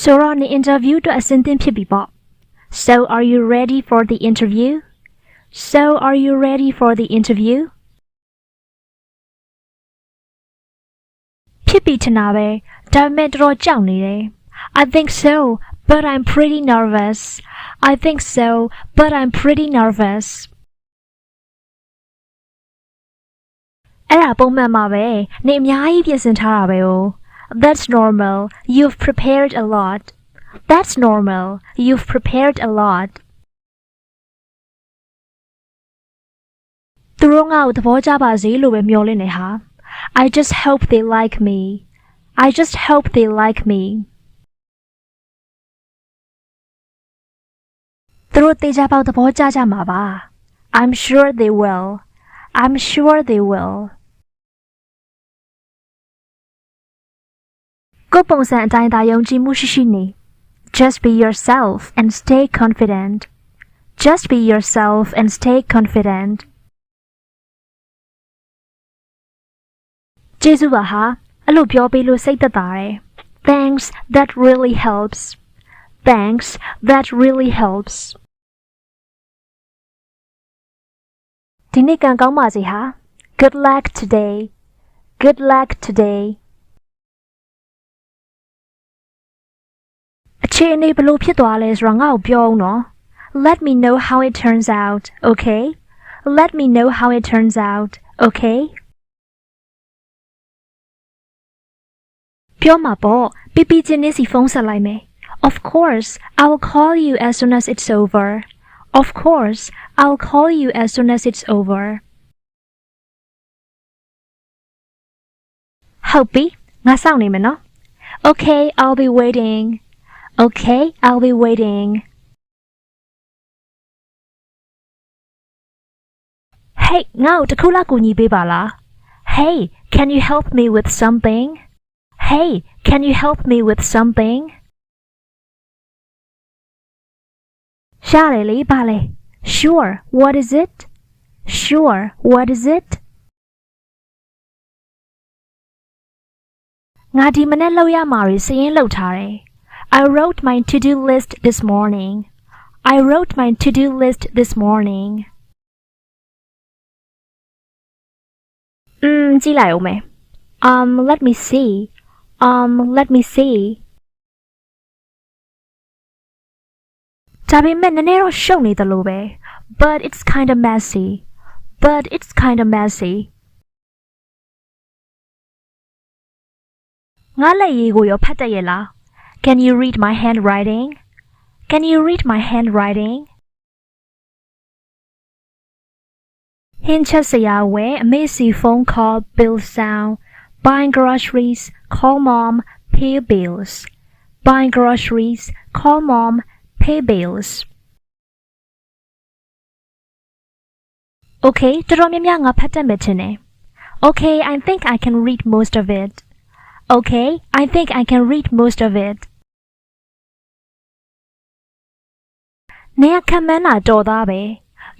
ဆိုတော့နေ interview အတွက်အဆင်သင့်ဖြစ်ပြီပေါ့ So are you ready for the interview? So are you ready for the interview? ဖြစ်ပြီထင်တာပဲဒါပေမဲ့တော်တော်ကြောက်နေတယ် I think so, but I'm pretty nervous. I think so, but I'm pretty nervous. အဲ့ဒါပုံမှန်ပါပဲနေအများကြီးပြင်ဆင်ထားတာပဲ哦 That's normal. You've prepared a lot. That's normal. You've prepared a lot. သူတို့ငါ့ကိုသဘောကျပါစေလို့ပဲမျှော်လင့်နေဟာ I just hope they like me. I just hope they like me. သူတို့တေချာပေါက်သဘောကျကြမှာပါ I'm sure they will. I'm sure they will. ကိုယ်ပုံစံအတိုင်းသာယုံကြည်မှုရှိရှိနေ Just be yourself and stay confident. Just be yourself and stay confident. ကျေးဇူးပါဟာအဲ့လိုပြောပေးလို့စိတ်သက်သာတယ် Thanks, that really helps. Thanks, that really helps. ဒီနေ့ကံကောင်းပါစေဟာ Good luck today. Good luck today. အခြေအနေဘလို့ဖြစ်သွားလဲဆိုတာငါ့ကိုပြောအောင်နော် Let me know how it turns out, okay? Let me know how it turns out, okay? ပြောမှာပေါ့ပြပြချင်းနေစီဖုန်းဆက်လိုက်မယ် Of course, I will call you as soon as it's over. Of course, I will call you as soon as it's over. ဟုတ်ပြီငါစောင့်နေမယ်နော် Okay, I'll be waiting. Okay, I'll be waiting. Hey, ငါ့ကိုတစ်ခုလောက်ကူညီပေးပါလား Hey, can you help me with something? Hey, can you help me with something? ရှားလေလေပါလေ Sure, what is it? Sure, what is it? ငါဒီမနေ့လောက်ရမှာတွေစရင်လောက်ထားတယ် I wrote my to-do list this morning. I wrote my to-do list this morning. ကြည့်လိုက်အောင်မယ် let me see. Let me see. ဒါပေမဲ့နည်းနည်းတော့ရှုပ်နေတယ်လို့ပဲ But it's kind of messy. But it's kind of messy. ငါလက်ရေးကိုရောဖတ်တတ်ရဲ့လား Can you read my handwriting? Can you read my handwriting? ဟင်းချက်စရာဝယ်အမေစီ phone call bill sound buying groceries call mom pay bills buying groceries call mom pay bills Okay တော်တော်များများငါဖတ်တတ်မယ်ထင်တယ် Okay I think I can read most of it Okay I think I can read most of it နေရာခံမှန်းတာတော်သားပဲ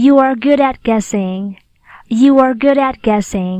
You are good at guessing You are good at guessing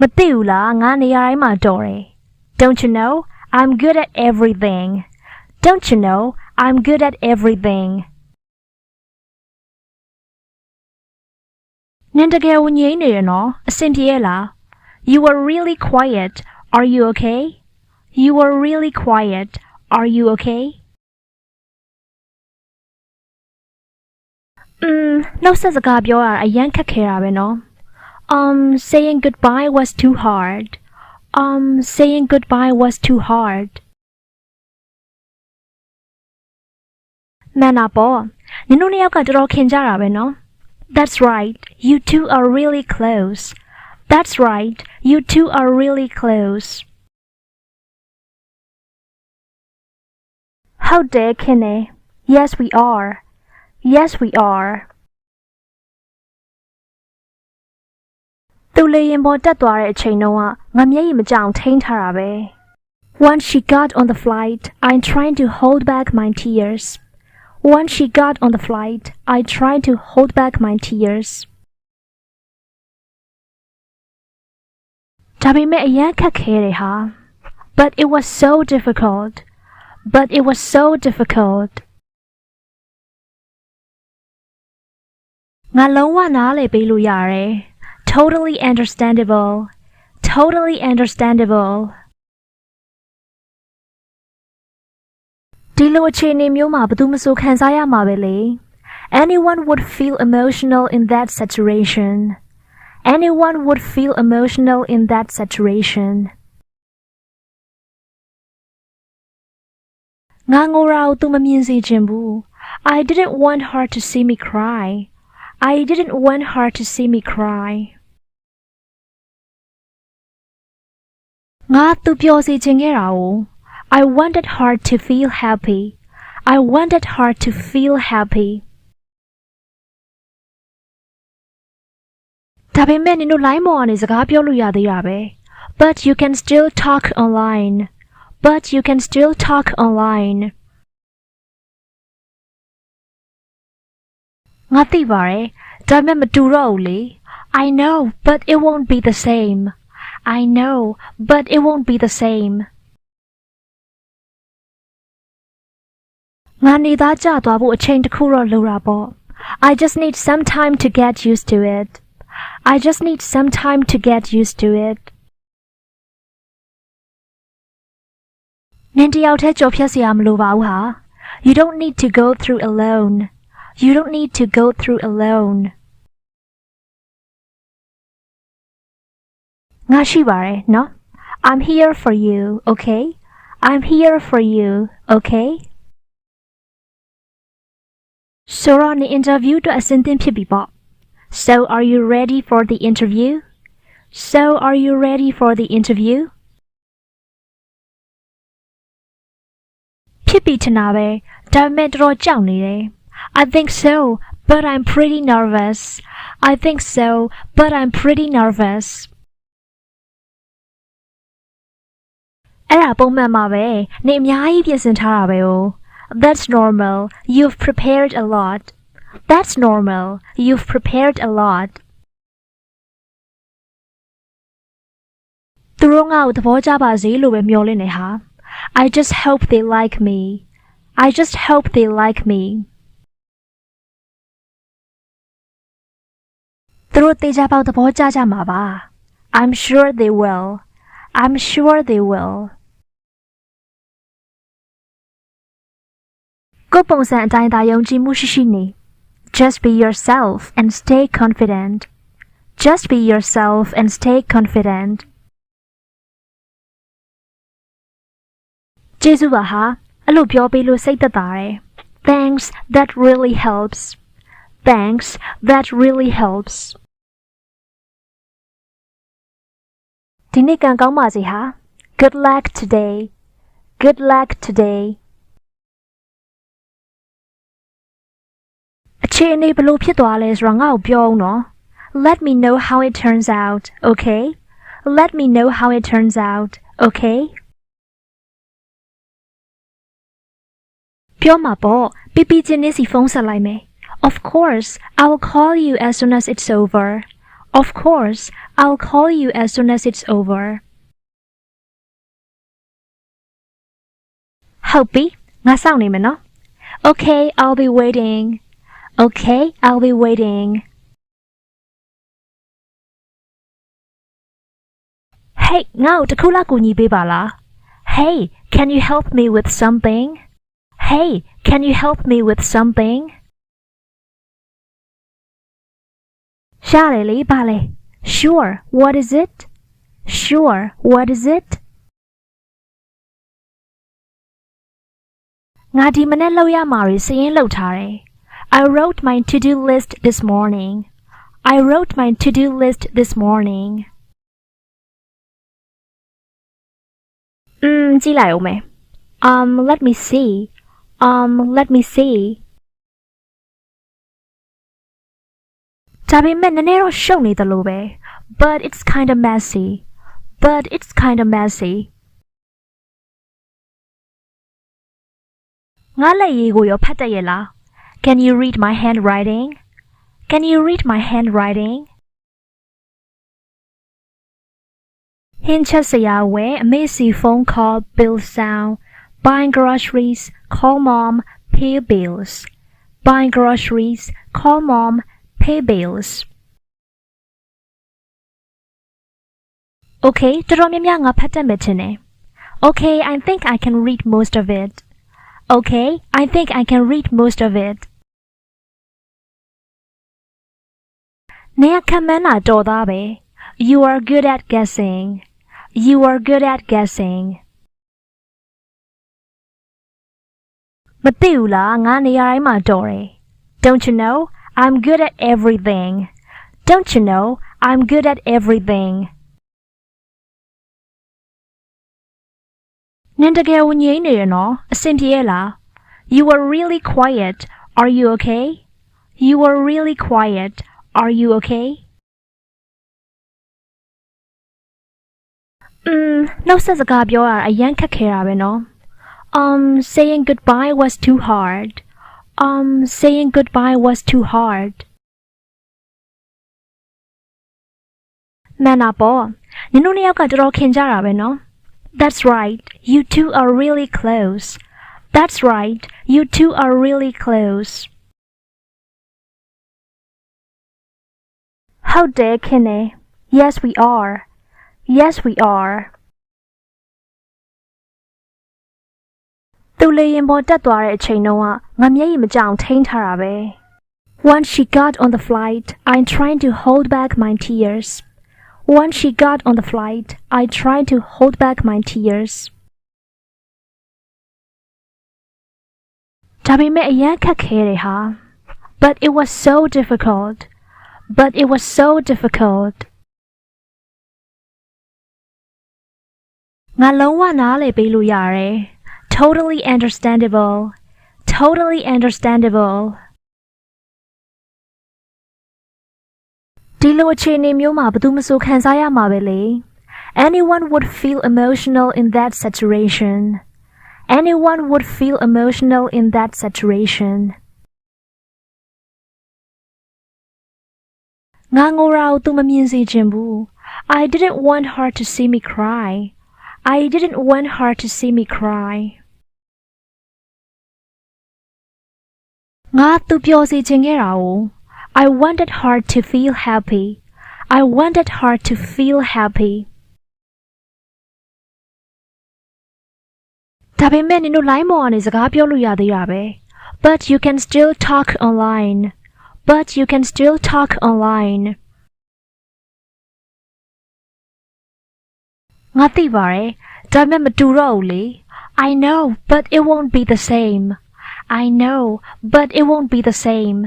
မသိဘူးလားငါနေရာတိုင်းမှာတော်တယ် Don't you know I'm good at everything Don't you know I'm good at everything နင်တကယ်ဝင်ငိမ့်နေရနော်အဆင်ပြေရဲ့လား You were really quiet Are you okay You were really quiet Are you okay နှုတ်ဆက်စကားပြောရတာအရန်ခက်ခဲတာပဲနော် saying goodbye was too hard saying goodbye was too hard မှန်တာပေါ့နင်တို့နှစ်ယောက်ကတော်တော်ခင်ကြတာပဲနော် That's right you two are really close That's right you two are really close ဟုတ်တယ်ခင်နေ Yes we are Yes we are သူလေရင်ပေါ်တက်သွားတဲ့အချိန်တုန်းကငါမျက်ရည်မကြောင်ထိန်းထားတာပဲ Once she got on the flight I tried to hold back my tears Once she got on the flight I tried to hold back my tears ဒါပေမဲ့အရန်ခက်ခဲတယ်ဟာ But it was so difficult. But it was so difficult. ငါလုံးဝနားလည်ပေးလို့ရတယ် Totally understandable. Totally understandable. ဒီလိုအခြေအနေမျိုးမှာဘယ်သူမှမခံစားရမှာပဲလေ Anyone would feel emotional in that situation. Anyone would feel emotional in that situation. ငါငိုရာကိုသူမမြင်စေချင်ဘူး I didn't want her to see me cry. I didn't want her to see me cry. ငါသူပျော်စေချင်ခဲ့တာကို I wanted her to feel happy. I wanted her to feel happy. ဒါပေမဲ့နင်တို့ line ပေါ်ကနေစကားပြောလို့ရသေးတာပဲ But you can still talk online. But you can still talk online. ငါသိပါတယ်ဒါပေမဲ့မတူတော့ဘူးလေ I know but it won't be the same. I know but it won't be the same. ငါနေသားကျသွားဖို့အချိန်တစ်ခုတော့လိုတာပေါ့ I just need some time to get used to it. I just need some time to get used to it. နင်တယောက်တည်းကြော်ဖြတ်စရာမလိုပါဘူးဟာ You don't need to go through alone. You don't need to go through alone. ငါရှိပါတယ်နော် I'm here for you, okay? I'm here for you, okay? ဆိုတော့ဒီ interview အတွက်အဆင်သင့်ဖြစ်ပြီပေါ့ So are you ready for the interview? So are you ready for the interview? ဖြစ်ပြီထင်တာပဲဒါပေမဲ့တော်တော်ကြောက်နေတယ် I think so, but I'm pretty nervous. I think so, but I'm pretty nervous. အဲ့ဒါပုံမှန်ပါပဲနေအများကြီးပြင်ဆင်ထားတာပဲ哦 That's normal. You've prepared a lot. That's normal. You've prepared a lot. သူတို့ငါ့ကိုသဘောကျပါစေလို့ပဲမျှော်လင့်နေဟာ I just hope they like me. I just hope they like me. သူတို့တေချာပေါက်သဘောကျကြမှာပါ I'm sure they will. I'm sure they will. ကိုယ်ပုံစံအတိုင်းသာယုံကြည်မှုရှိရှိနေ Just be yourself and stay confident. Just be yourself and stay confident. ကျေးဇူးပါဟာအဲ့လိုပြောပေးလို့စိတ်သက်သာတယ် Thanks, that really helps. Thanks, that really helps. ဒီနေ့ကံကောင်းပါစေဟာ Good luck today. Good luck today. အခြေအနေဘယ်လိုဖြစ်သွားလဲဆိုတော့ငါ့ကိုပြောအောင်နော် Let me know how it turns out, okay? Let me know how it turns out, okay? ပြောမှာပေါ့ပြပြချင်းလေးစီဖုန်းဆက်လိုက်မယ် Of course, I will call you as soon as it's over. Of course, I will call you as soon as it's over. ဟုတ်ပြီငါစောင့်နေမယ်နော် Okay, I'll be waiting. Okay, I'll be waiting. Hey, ငါ့ကိုတစ်ခုလောက်ကူညီပေးပါလား Hey, can you help me with something? Hey, can you help me with something? ရှာလေလေပါလေ Sure, what is it? Sure, what is it? ငါဒီမနေ့လောက်ရမှာတွေစရင်လောက်ထားတယ် I wrote my to-do list this morning. I wrote my to-do list this morning. ကြည့်လိုက်အောင်မယ် let me see. Let me see. ဒါပေမဲ့နည်းနည်းတော့ရှုပ်နေတယ်လို့ပဲ But it's kind of messy. But it's kind of messy. ငါလက်ရေးကိုရောဖတ်တတ်ရဲ့လား Can you read my handwriting? Can you read my handwriting? ဟင်းချက်စရာဝယ်အမေစီ phone call bill sound buying groceries call mom pay bills buying groceries call mom pay bills Okay တော်တော်များများငါဖတ်တတ်မယ်ထင်တယ် Okay I think I can read most of it Okay I think I can read most of it နေရခံမန်းတာတော်သားပဲ You are good at guessing You are good at guessing မသိဘူးလားငါနေရာတိုင်းမှာတော်တယ် Don't you know I'm good at everything Don't you know I'm good at everything နင်တကယ်ဝင်ငိမ့်နေရနော်အဆင်ပြေရဲ့လား You were really quiet Are you okay You were really quiet Are you okay နှုတ်ဆက်စကားပြောရတာအရန်ခက်ခဲတာပဲနော် saying goodbye was too hard saying goodbye was too hard မှန်တာပေါ့နင်တို့နှစ်ယောက်ကတော်တော်ခင်ကြတာပဲနော် That's right you two are really close That's right you two are really close How dare Kenny Yes we are Yes we are သူလေရင်ပေါ်တက်သွားတဲ့အချိန်တုန်းကငါမျက်ရည်မကြောင်ထိန်းထားတာပဲ Once she got on the flight I'm trying to hold back my tears Once she got on the flight I tried to hold back my tears ဒါပေမဲ့အရန်ခက်ခဲတယ်ဟာ But it was so difficult But it was so difficult ငါလုံးဝနားလည်ပေးလို့ရတယ် Totally understandable Totally understandable ဒီလိုအခြေအနေမျိုးမှာဘယ်သူမှမဆိုခံစားရမှာပဲလေ Anyone would feel emotional in that situation Anyone would feel emotional in that situation ငါငိုရာကိုသူမမြင်စေချင်ဘူး I didn't want her to see me cry I didn't want her to see me cry ငါသူပျော်စေချင်ခဲ့တာကို I wanted her to feel happy I wanted her to feel happy ဒါပေမဲ့နင်တို့ line ပေါ်ကနေစကားပြောလို့ရသေးတာပဲ But you can still talk online But you can still talk online ငါသိပါတယ်ဒါပေမဲ့မတူတော့ဘူးလေ I know but it won't be the same I know but it won't be the same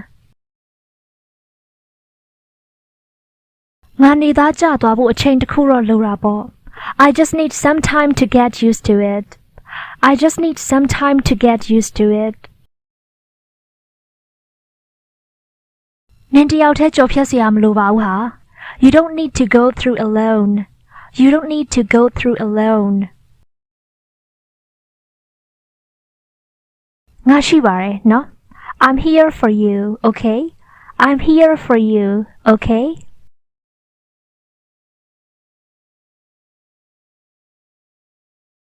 ငါနေသားကျသွားဖို့အချိန်တစ်ခုတော့လိုတာပေါ့ I just need some time to get used to it I just need some time to get used to it နင်တယောက်တည်းကြော်ဖြတ်စရာမလိုပါဘူးဟာ You don't need to go through alone You don't need to go through alone ငါရှိပါတယ်နော် I'm here for you okay I'm here for you okay